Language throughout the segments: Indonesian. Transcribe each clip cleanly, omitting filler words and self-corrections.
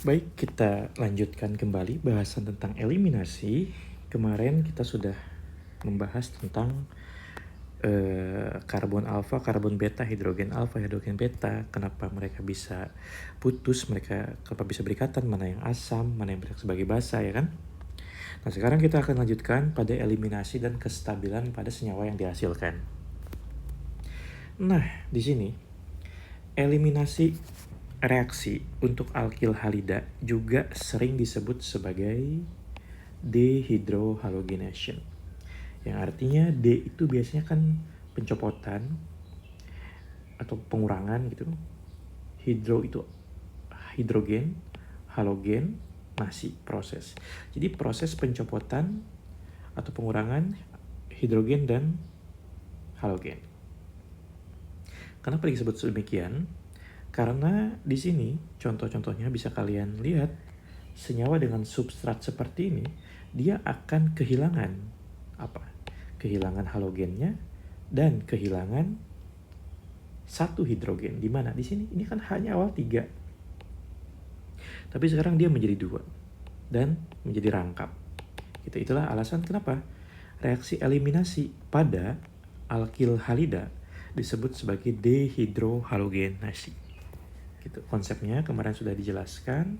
Baik, kita lanjutkan kembali bahasan tentang eliminasi. Kemarin kita sudah membahas tentang karbon alfa, karbon beta, hidrogen alfa, hidrogen beta, kenapa mereka bisa putus, mereka kenapa bisa berikatan, mana yang asam, mana yang berikatan sebagai basa, ya kan? Nah, sekarang kita akan lanjutkan pada eliminasi dan kestabilan pada senyawa yang dihasilkan. Nah, di sini eliminasi reaksi untuk alkil halida juga sering disebut sebagai dehydrohalogenation. Yang artinya D itu biasanya kan pencopotan atau pengurangan gitu. Hidro itu hidrogen, halogen, masih proses. Jadi proses pencopotan atau pengurangan hidrogen dan halogen. Kenapa disebut demikian? Karena di sini contoh-contohnya bisa kalian lihat, senyawa dengan substrat seperti ini dia akan kehilangan apa? Kehilangan halogennya dan kehilangan satu hidrogen. Di mana? Di sini ini kan hanya awal 3. Tapi sekarang dia menjadi 2 dan menjadi rangkap. Itulah alasan kenapa reaksi eliminasi pada alkil halida disebut sebagai dehydrohalogenasi. Gitu. Konsepnya kemarin sudah dijelaskan.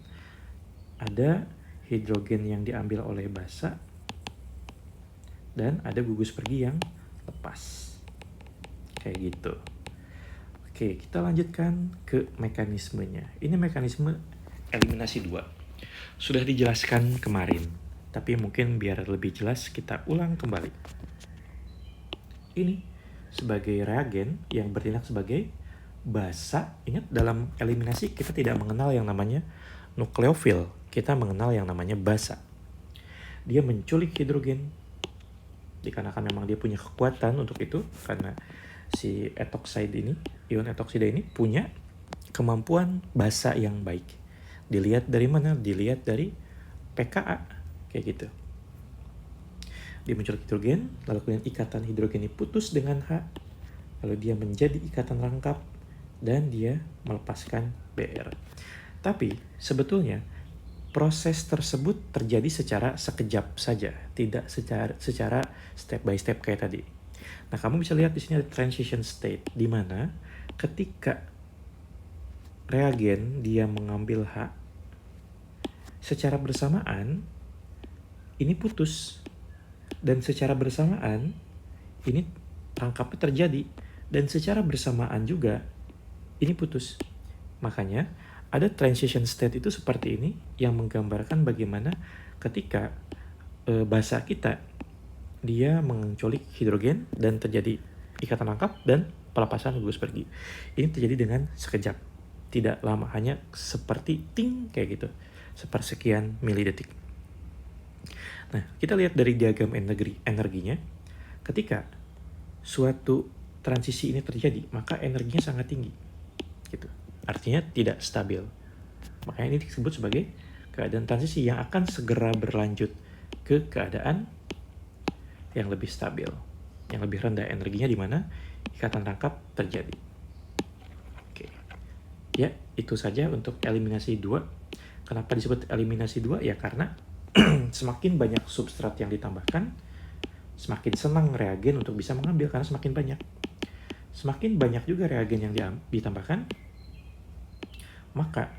Ada hidrogen yang diambil oleh basa dan ada gugus pergi yang lepas. Kayak gitu. Oke, kita lanjutkan ke mekanismenya. Ini mekanisme eliminasi 2. Sudah dijelaskan kemarin, tapi mungkin biar lebih jelas kita ulang kembali. Ini sebagai reagen yang bertindak sebagai basa. Ingat, dalam eliminasi kita tidak mengenal yang namanya nukleofil, kita mengenal yang namanya basa. Dia menculik hidrogen dikarenakan memang dia punya kekuatan untuk itu, karena si etoksida ini, ion etoksida ini punya kemampuan basa yang baik. Dilihat dari mana? Dilihat dari pKa, kayak gitu. Dia menculik hidrogen, lalu kemudian ikatan hidrogen ini putus dengan H, lalu dia menjadi ikatan rangkap, dan dia melepaskan Br. Tapi sebetulnya proses tersebut terjadi secara sekejap saja, tidak secara step by step kayak tadi. Nah, kamu bisa lihat di sini ada transition state, di mana ketika reagen dia mengambil H, secara bersamaan ini putus, dan secara bersamaan ini rangkapnya terjadi, dan secara bersamaan juga ini putus. Makanya ada transition state itu seperti ini yang menggambarkan bagaimana ketika basa kita dia menculik hidrogen dan terjadi ikatan rangkap dan pelepasan gugus pergi. Ini terjadi dengan sekejap, tidak lama, hanya seperti ting kayak gitu, sepersekian milidetik. Nah, kita lihat dari diagram energinya. Ketika suatu transisi ini terjadi, maka energinya sangat tinggi. Gitu. Artinya tidak stabil. Makanya ini disebut sebagai keadaan transisi yang akan segera berlanjut ke keadaan yang lebih stabil, yang lebih rendah energinya, di mana ikatan rangkap terjadi. Oke. Ya, itu saja untuk eliminasi 2. Kenapa disebut eliminasi 2? Ya karena semakin banyak substrat yang ditambahkan, semakin senang reagen untuk bisa mengambil karena semakin banyak. Semakin banyak juga reagen yang ditambahkan, maka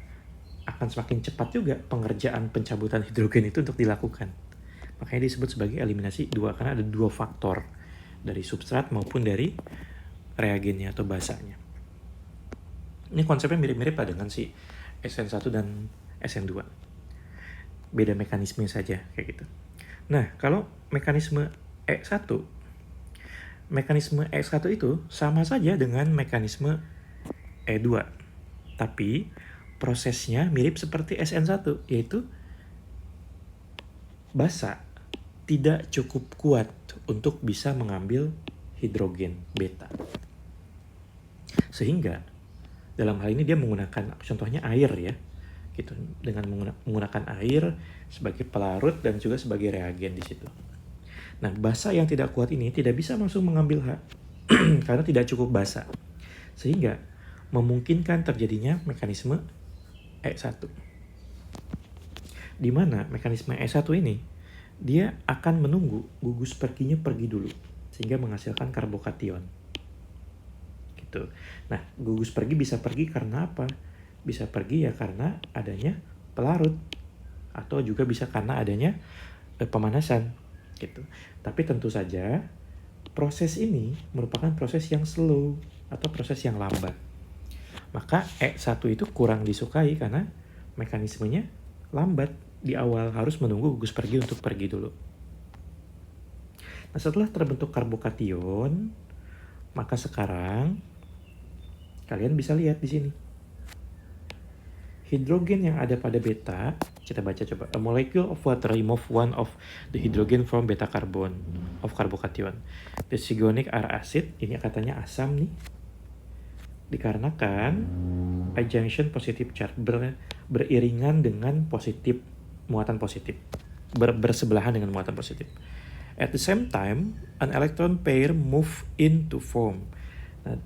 akan semakin cepat juga pengerjaan pencabutan hidrogen itu untuk dilakukan. Makanya disebut sebagai eliminasi 2, karena ada 2 faktor, dari substrat maupun dari reagennya atau basanya. Ini konsepnya mirip-mirip lah dengan si SN1 dan SN2. Beda mekanisme saja kayak gitu. Nah, kalau mekanisme E1 itu sama saja dengan mekanisme E2. Tapi prosesnya mirip seperti SN1, yaitu basa tidak cukup kuat untuk bisa mengambil hidrogen beta. Sehingga dalam hal ini dia menggunakan contohnya air ya. Gitu, dengan menggunakan air sebagai pelarut dan juga sebagai reagen di situ. Nah, basa yang tidak kuat ini tidak bisa langsung mengambil H karena tidak cukup basa. Sehingga memungkinkan terjadinya mekanisme E1. Di mana mekanisme S1 ini dia akan menunggu gugus perginya pergi dulu sehingga menghasilkan karbokation. Gitu. Nah, gugus pergi bisa pergi karena apa? Bisa pergi ya karena adanya pelarut atau juga bisa karena adanya pemanasan gitu. Tapi tentu saja proses ini merupakan proses yang slow atau proses yang lambat. Maka E1 itu kurang disukai karena mekanismenya lambat di awal, harus menunggu gugus pergi untuk pergi dulu. Nah, setelah terbentuk karbokation, maka sekarang kalian bisa lihat di sini. Hidrogen yang ada pada beta, kita baca coba. A molecule of water remove one of the hydrogen from beta carbon of carbokation. The sigonic are acid, ini katanya asam nih. Dikarenakan adjunction positive charge beriringan dengan muatan positif. Bersebelahan dengan muatan positif. At the same time, an electron pair move into form. Nah,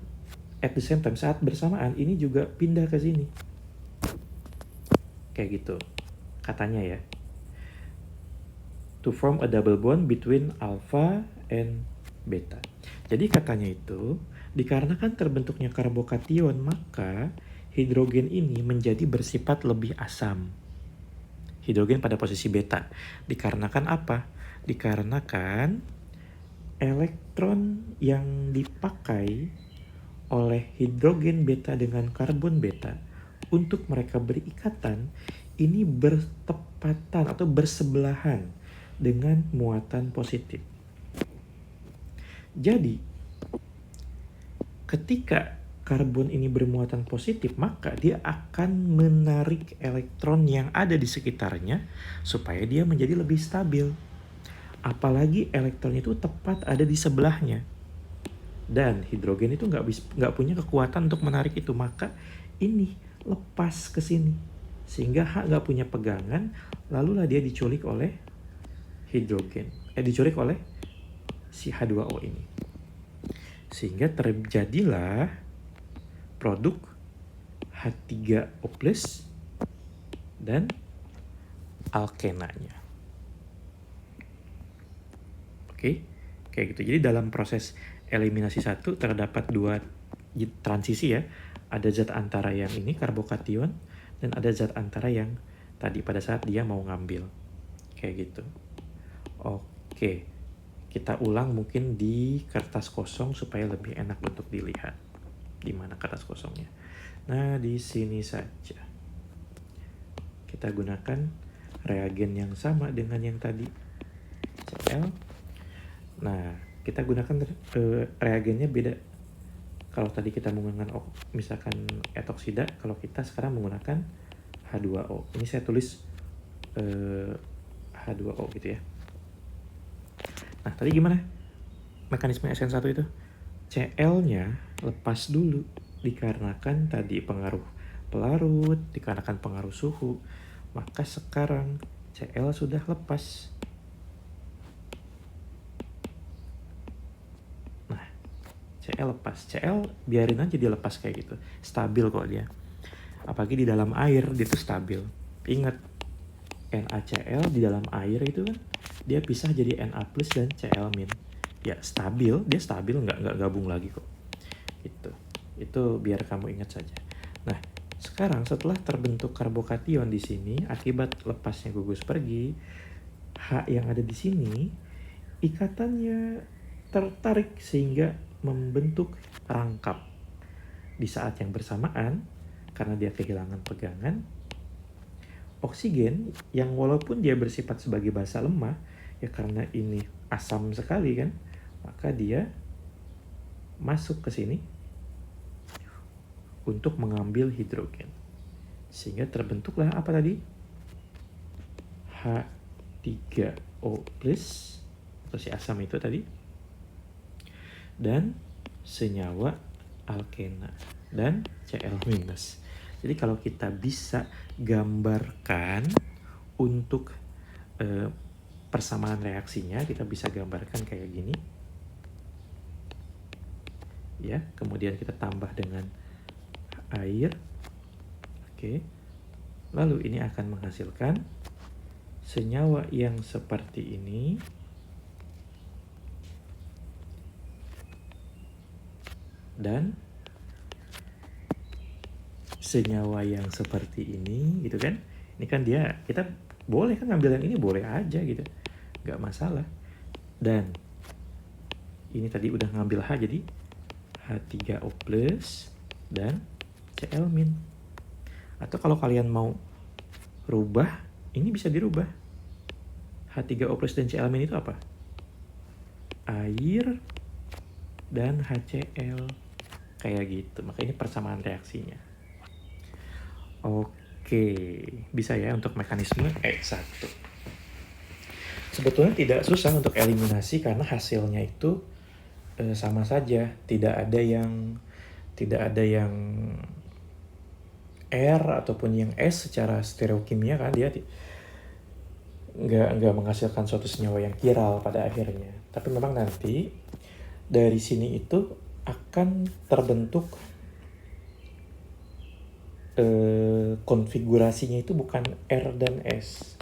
at the same time, saat bersamaan ini juga pindah ke sini. Kayak gitu, katanya ya. To form a double bond between alpha and beta. Jadi katanya itu, dikarenakan terbentuknya karbokation, maka hidrogen ini menjadi bersifat lebih asam. Hidrogen pada posisi beta. Dikarenakan apa? Dikarenakan elektron yang dipakai oleh hidrogen beta dengan karbon beta untuk mereka berikatan ini bertepatan atau bersebelahan dengan muatan positif. Jadi, ketika karbon ini bermuatan positif, maka dia akan menarik elektron yang ada di sekitarnya supaya dia menjadi lebih stabil. Apalagi elektron itu tepat ada di sebelahnya. Dan hidrogen itu nggak punya kekuatan untuk menarik itu, maka ini lepas ke sini. Sehingga H nggak punya pegangan, lalulah dia diculik oleh hidrogen. Diculik oleh si H2O ini. Sehingga terjadilah produk H3O+ dan alkenanya. Oke, kayak gitu. Jadi dalam proses eliminasi 1 terdapat 2 transisi ya. Ada zat antara yang ini karbokation dan ada zat antara yang tadi pada saat dia mau ngambil. Kayak gitu. Oke. Kita ulang mungkin di kertas kosong supaya lebih enak untuk dilihat. Di mana kertas kosongnya? Nah, di sini saja. Kita gunakan reagen yang sama dengan yang tadi. Cl. Nah, kita gunakan reagennya beda. Kalau tadi kita menggunakan misalkan etoksida, kalau kita sekarang menggunakan H2O. Ini saya tulis H2O gitu ya. Nah, tadi gimana mekanisme SN1 itu? Cl-nya lepas dulu dikarenakan tadi pengaruh pelarut, dikarenakan pengaruh suhu. Maka sekarang Cl sudah lepas. Nah, Cl lepas. Cl biarin aja dia lepas kayak gitu. Stabil kok dia. Apalagi di dalam air dia tuh stabil. Ingat, NaCl di dalam air itu kan dia pisah jadi Na+ dan Cl-. Ya stabil, dia stabil, nggak gabung lagi kok. Itu biar kamu ingat saja. Nah, sekarang setelah terbentuk karbokation di sini akibat lepasnya gugus pergi, H yang ada di sini ikatannya tertarik sehingga membentuk rangkap. Di saat yang bersamaan, karena dia kehilangan pegangan, oksigen yang walaupun dia bersifat sebagai basa lemah, ya karena ini asam sekali kan, maka dia masuk ke sini untuk mengambil hidrogen. Sehingga terbentuklah apa tadi? H3O+ atau si asam itu tadi. Dan senyawa alkena dan Cl-. Jadi kalau kita bisa gambarkan untuk persamaan reaksinya, kita bisa gambarkan kayak gini. Ya, kemudian kita tambah dengan air. Oke. Lalu ini akan menghasilkan senyawa yang seperti ini dan senyawa yang seperti ini gitu kan. Ini kan dia, kita boleh kan ngambil yang ini, boleh aja gitu, nggak masalah. Dan ini tadi udah ngambil H, jadi H3O plus dan Cl min. Atau kalau kalian mau rubah, ini bisa dirubah. H3O plus dan Cl min itu apa? Air dan HCl. Kayak gitu, maka ini persamaan reaksinya. Oke, bisa ya untuk mekanisme E1. Sebetulnya tidak susah untuk eliminasi karena hasilnya itu sama saja, tidak ada yang R ataupun yang S secara stereokimia kan, dia nggak menghasilkan suatu senyawa yang kiral pada akhirnya. Tapi memang nanti dari sini itu akan terbentuk konfigurasinya itu bukan R dan S,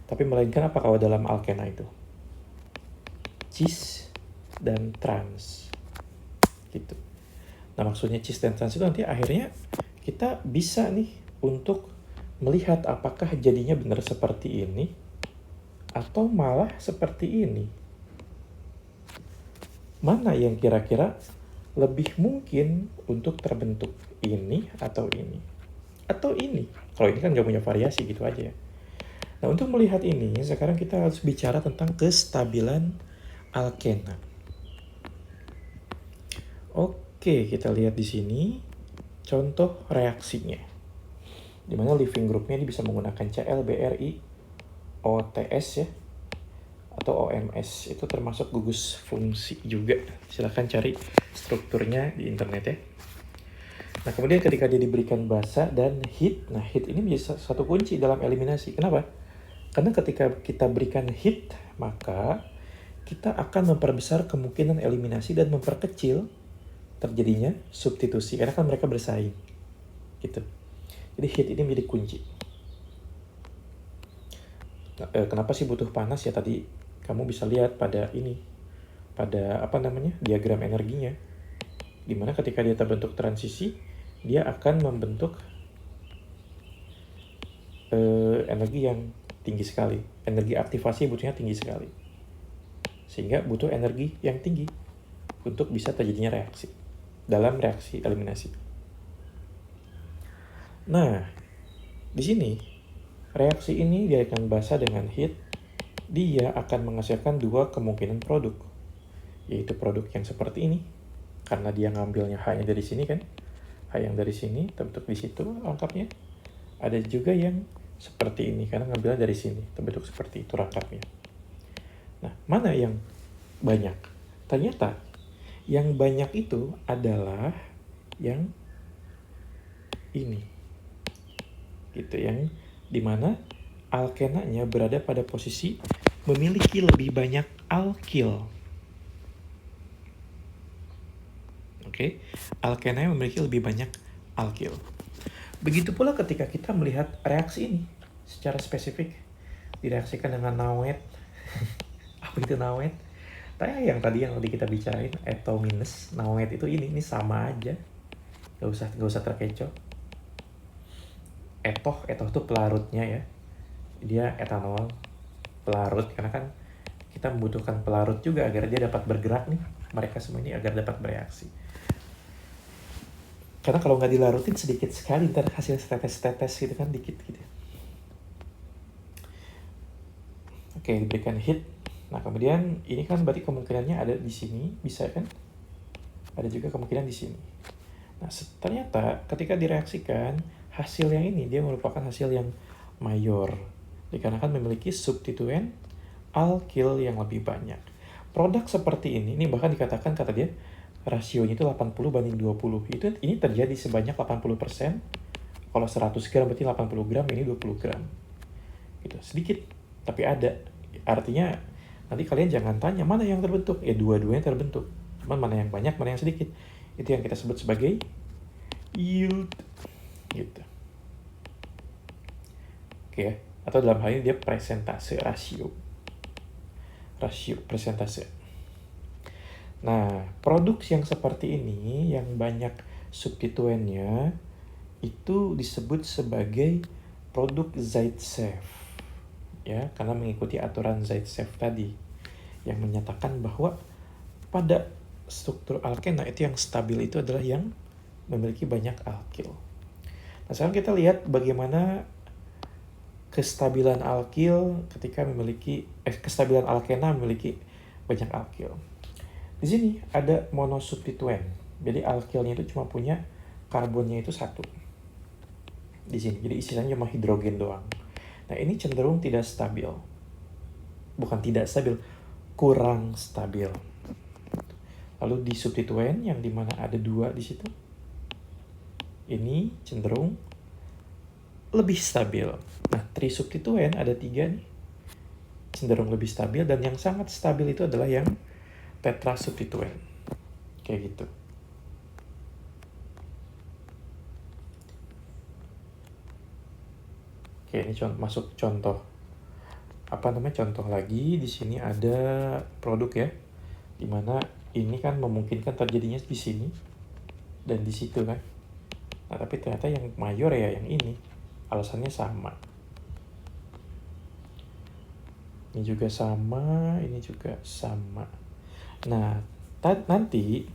tapi melainkan apa kalau dalam alkena itu? Cis dan trans gitu. Nah maksudnya cis dan trans itu nanti akhirnya kita bisa nih untuk melihat apakah jadinya benar seperti ini atau malah seperti ini. Mana yang kira-kira lebih mungkin untuk terbentuk, ini atau ini? Atau ini? Kalau ini kan nggak punya variasi gitu aja ya. Nah untuk melihat ini, sekarang kita harus bicara tentang kestabilan alkena. Oke, kita lihat di sini contoh reaksinya. Dimana living groupnya ini bisa menggunakan ClBrI OTS ya, atau OMS, itu termasuk gugus fungsi juga. Silahkan cari strukturnya di internet ya. Nah kemudian ketika dia diberikan basa dan heat, nah heat ini menjadi satu kunci dalam eliminasi. Kenapa? Karena ketika kita berikan heat, maka kita akan memperbesar kemungkinan eliminasi dan memperkecil terjadinya substitusi, karena kan mereka bersaing gitu. Jadi heat ini menjadi kunci. Kenapa sih butuh panas ya? Tadi kamu bisa lihat pada ini, pada diagram energinya, dimana ketika dia terbentuk transisi, dia akan membentuk energi yang tinggi sekali. Energi aktivasi butuhnya tinggi sekali, sehingga butuh energi yang tinggi untuk bisa terjadinya reaksi dalam reaksi eliminasi. Nah, di sini reaksi ini dia akan basa dengan heat, dia akan menghasilkan dua kemungkinan produk, yaitu produk yang seperti ini, karena dia ngambilnya H-nya dari sini kan, H yang dari sini terbentuk di situ rangkapnya. Ada juga yang seperti ini karena ngambilnya dari sini, terbentuk seperti itu rangkapnya. Nah, mana yang banyak? Ternyata yang banyak itu adalah yang ini, gitu, yang dimana alkenanya berada pada posisi memiliki lebih banyak alkil. Oke, alkenanya memiliki lebih banyak alkil. Begitu pula ketika kita melihat reaksi ini secara spesifik, direaksikan dengan nawet. Apa itu nawet? Yang tadi kita bicarain, eto minus nawet itu ini sama aja, gak usah terkecoh. Etoh itu pelarutnya ya, dia etanol pelarut, karena kan kita membutuhkan pelarut juga agar dia dapat bergerak nih, mereka semua ini agar dapat bereaksi. Karena kalau nggak dilarutin sedikit sekali, ntar hasil tetes-tetes gitu kan, dikit gitu. Oke, diberikan heat. Nah kemudian ini kan berarti kemungkinannya ada di sini, bisa kan? Ada juga kemungkinan di sini. Nah ternyata ketika direaksikan, hasil yang ini dia merupakan hasil yang mayor, dikarenakan memiliki substituen alkil yang lebih banyak. Produk seperti ini bahkan dikatakan, kata dia, rasionya itu 80 banding 20. Ini terjadi sebanyak 80%. Kalau 100 gram berarti 80 gram, ini 20 gram. Gitu, sedikit, tapi ada. Artinya nanti kalian jangan tanya mana yang terbentuk. Ya dua-duanya terbentuk. Cuman mana yang banyak, mana yang sedikit. Itu yang kita sebut sebagai yield. Gitu. Oke ya. Atau dalam hal ini dia rasio persentase. Nah, produk yang seperti ini yang banyak substituennya itu disebut sebagai produk Zaitsev. Ya, karena mengikuti aturan Zaitsev tadi yang menyatakan bahwa pada struktur alkena itu yang stabil itu adalah yang memiliki banyak alkil. Nah, sekarang kita lihat bagaimana kestabilan alkil ketika kestabilan alkena memiliki banyak alkil. Di sini ada monosubstituen. Jadi alkilnya itu cuma punya karbonnya itu satu. Di sini. Jadi sisanya cuma hidrogen doang. Nah, ini cenderung tidak stabil. Bukan tidak stabil, kurang stabil. Lalu di substituen yang dimana ada 2 di situ. Ini cenderung lebih stabil. Nah, trisubstituen ada 3 nih. Cenderung lebih stabil, dan yang sangat stabil itu adalah yang tetrasubstituen. Kayak gitu. Oke, ini masuk contoh. Contoh lagi di sini ada produk ya. Dimana ini kan memungkinkan terjadinya di sini dan di situ kan. Nah, tapi ternyata yang mayor ya yang ini. Alasannya sama. Ini juga sama, ini juga sama. Nah, nanti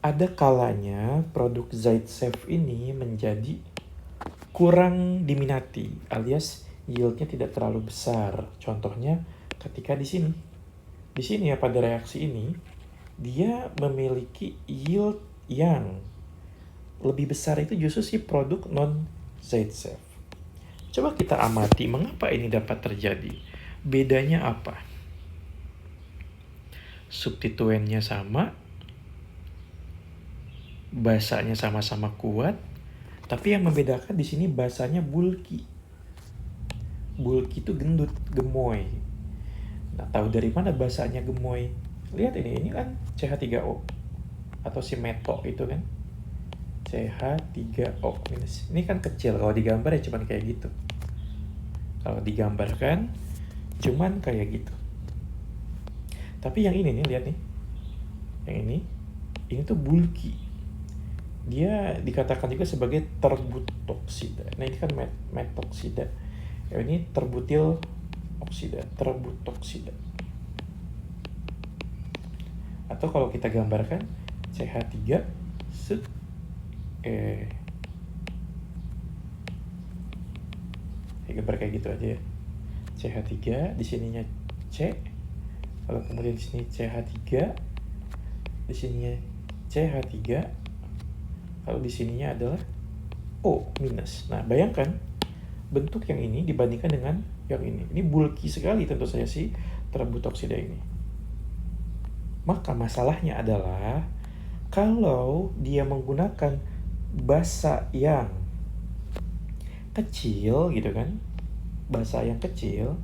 ada kalanya produk Zaitsev ini menjadi kurang diminati, alias yieldnya tidak terlalu besar. Contohnya ketika di sini. Di sini ya, pada reaksi ini, dia memiliki yield yang lebih besar itu justru si produk non-Zaitsev. Coba kita amati mengapa ini dapat terjadi. Bedanya apa? Substituennya sama, basanya sama-sama kuat, tapi yang membedakan di sini basanya bulky. Bulky itu gendut, gemoy. Nah, tahu dari mana basanya gemoy? Lihat ini kan CH3O atau si meto itu kan. CH3O minus. Ini kan kecil, kalau digambar ya cuman kayak gitu. Kalau digambarkan cuman kayak gitu. Tapi yang ini nih, lihat nih. Yang ini tuh bulky. Dia dikatakan juga sebagai terbutoksida. Nah, ini kan metoksida. Ini terbutil oksida, terbutoksida. Atau kalau kita gambarkan CH3 gambar kayak gitu aja ya. CH3 di sininya C, kalau kemudian di sini CH3, di sininya CH3, kalau di sininya adalah O minus. Nah, bayangkan bentuk yang ini dibandingkan dengan yang ini. Ini bulky sekali tentu saja si terbutoksida ini. Maka masalahnya adalah kalau dia menggunakan basa yang kecil gitu kan, basa yang kecil,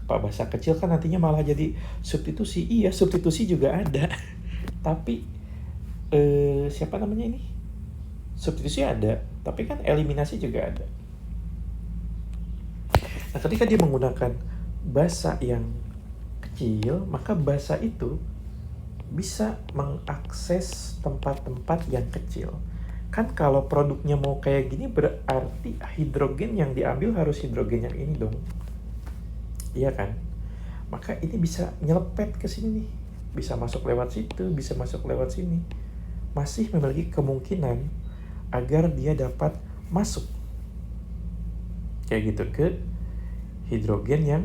basa kecil kan nantinya malah jadi substitusi. Iya, substitusi juga ada. Tapi siapa namanya ini? Substitusi ada, tapi kan eliminasi juga ada. Nah, ketika dia menggunakan basa yang kecil, maka basa itu bisa mengakses tempat-tempat yang kecil. Kan kalau produknya mau kayak gini, berarti hidrogen yang diambil harus hidrogen yang ini dong. Iya kan? Maka ini bisa nyelepet ke sini nih. Bisa masuk lewat situ, bisa masuk lewat sini. Masih memiliki kemungkinan agar dia dapat masuk. Kayak gitu ke hidrogen yang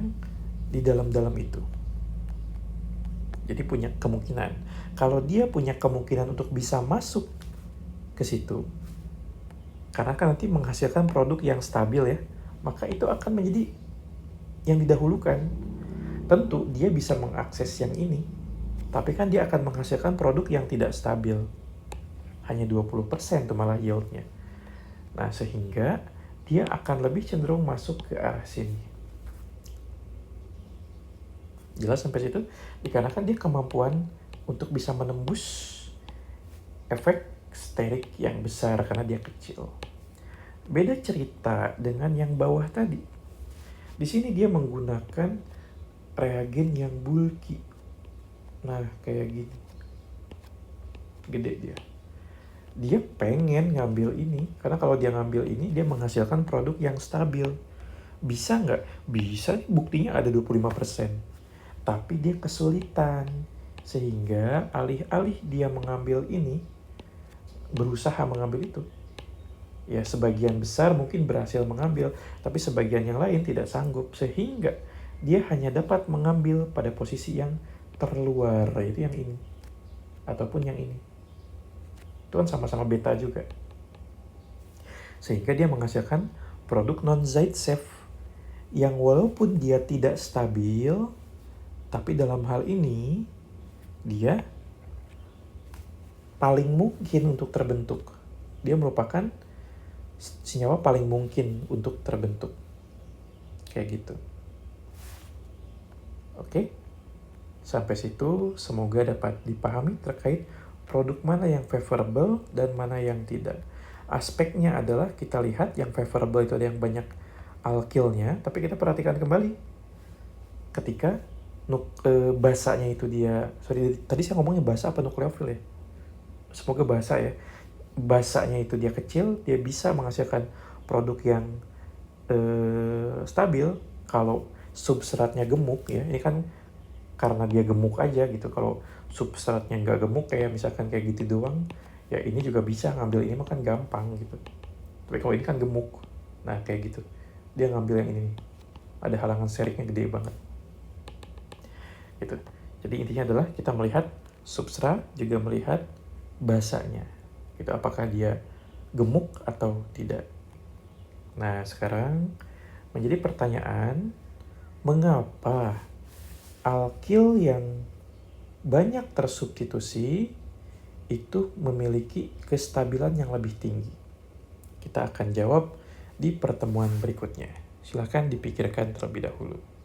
di dalam-dalam itu. Jadi punya kemungkinan. Kalau dia punya kemungkinan untuk bisa masuk ke situ, karena kan nanti menghasilkan produk yang stabil ya, maka itu akan menjadi yang didahulukan. Tentu dia bisa mengakses yang ini, tapi kan dia akan menghasilkan produk yang tidak stabil. Hanya 20% tuh malah yieldnya. Nah, sehingga dia akan lebih cenderung masuk ke arah sini. Jelas sampai situ? Dikarenakan dia kemampuan untuk bisa menembus efek sterik yang besar karena dia kecil. Beda cerita dengan yang bawah tadi. Di sini dia menggunakan reagen yang bulky. Nah, kayak gini. Gede dia. Dia pengen ngambil ini, karena kalau dia ngambil ini, dia menghasilkan produk yang stabil. Bisa nggak? Bisa, buktinya ada 25%. Tapi dia kesulitan. Sehingga alih-alih dia mengambil ini, berusaha mengambil itu, ya sebagian besar mungkin berhasil mengambil, tapi sebagian yang lain tidak sanggup. Sehingga dia hanya dapat mengambil pada posisi yang terluar, yaitu yang ini. Ataupun yang ini. Itu kan sama-sama beta juga. Sehingga dia menghasilkan produk non-Zaitsev yang walaupun dia tidak stabil, tapi dalam hal ini dia paling mungkin untuk terbentuk. Dia merupakan senyawa paling mungkin untuk terbentuk. Kayak gitu. Oke? Sampai situ semoga dapat dipahami terkait produk mana yang favorable dan mana yang tidak. Aspeknya adalah kita lihat yang favorable itu ada yang banyak alkilnya, tapi kita perhatikan kembali ketika basanya itu dia, tadi saya ngomongnya basa apa nukleofil ya? Semoga basa ya. Basanya itu dia kecil, dia bisa menghasilkan produk yang stabil. Kalau substratnya gemuk ya, ini kan karena dia gemuk aja gitu. Kalau substratnya nggak gemuk kayak misalkan kayak gitu doang, ya ini juga bisa ngambil ini mah kan gampang gitu. Tapi kalau ini kan gemuk, nah kayak gitu, dia ngambil yang ini nih. Ada halangan seriknya gede banget gitu. Jadi intinya adalah kita melihat substrat, juga melihat basanya gitu, apakah dia gemuk atau tidak. Nah sekarang menjadi pertanyaan, mengapa alkil yang banyak tersubstitusi itu memiliki kestabilan yang lebih tinggi? Kita akan jawab di pertemuan berikutnya. Silahkan dipikirkan terlebih dahulu.